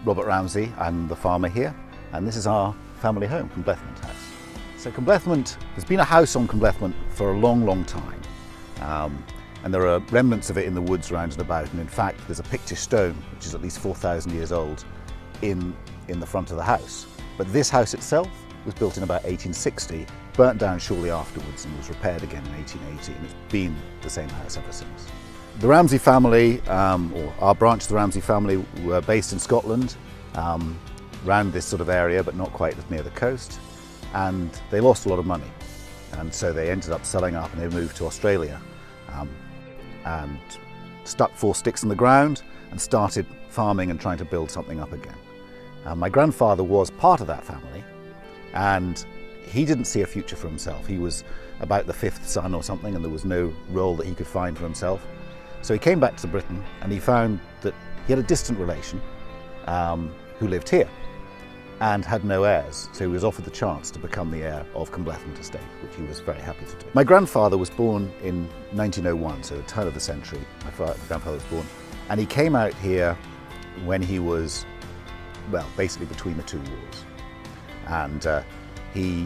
Robert Ramsey. I'm the farmer here, and this is our family home, Kinblethmont House. So Kinblethmont, there's been a house on Kinblethmont for a long, long time. And there are remnants of it in the woods round and about, and in fact there's a picture stone which is at least 4,000 years old in the front of the house. But this house itself was built in about 1860, burnt down shortly afterwards and was repaired again in 1880, and it's been the same house ever since. The Ramsey family, or our branch of the Ramsey family, were based in Scotland, around this sort of area but not quite near the coast, and they lost a lot of money, and so they ended up selling up and they moved to Australia. And stuck 4 sticks in the ground and started farming and trying to build something up again. My grandfather was part of that family, and he didn't see a future for himself. He was about the 5th son or something, and there was no role that he could find for himself. So he came back to Britain, and he found that he had a distant relation who lived here and had no heirs, so he was offered the chance to become the heir of Kinblethmont estate, which he was very happy to do. My grandfather was born in 1901, so the turn of the century. My grandfather was born, and he came out here when he was, well, basically between the 2 wars. And he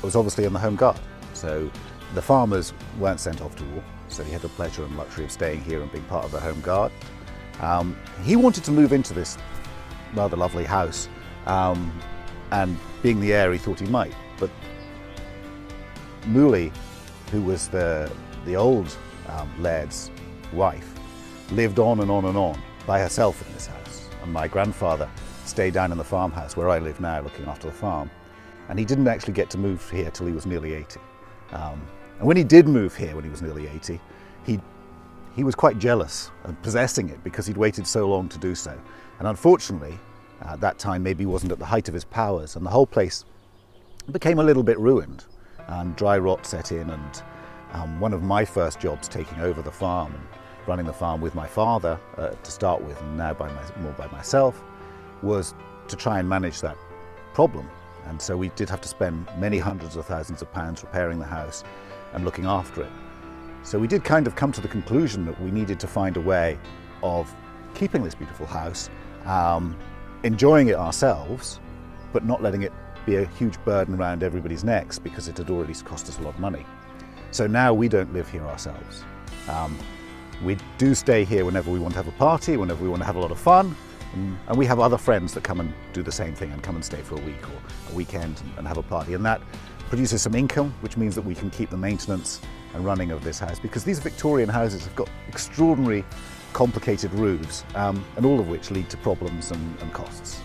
was obviously in the Home Guard, so the farmers weren't sent off to war, so he had the pleasure and luxury of staying here and being part of the Home Guard. He wanted to move into this rather lovely house, and being the heir, he thought he might. But Mooley, who was the old laird's wife, lived on and on and on by herself in this house. And my grandfather stayed down in the farmhouse where I live now, looking after the farm. And he didn't actually get to move here till he was nearly 80. And when he did move here, when he was nearly 80, he was quite jealous of possessing it because he'd waited so long to do so. And unfortunately, at that time maybe wasn't at the height of his powers, and the whole place became a little bit ruined, and dry rot set in. And one of my first jobs taking over the farm and running the farm with my father to start with, and now more by myself, was to try and manage that problem. And so we did have to spend many hundreds of thousands of pounds repairing the house and looking after it. So we did kind of come to the conclusion that we needed to find a way of keeping this beautiful house, enjoying it ourselves, but not letting it be a huge burden around everybody's necks because it had already cost us a lot of money. So now we don't live here ourselves. We do stay here whenever we want to have a party, whenever we want to have a lot of fun, and we have other friends that come and do the same thing and come and stay for a week or a weekend and have a party. And that produces some income, which means that we can keep the maintenance and running of this house, because these Victorian houses have got extraordinary complicated roofs, and all of which lead to problems and costs.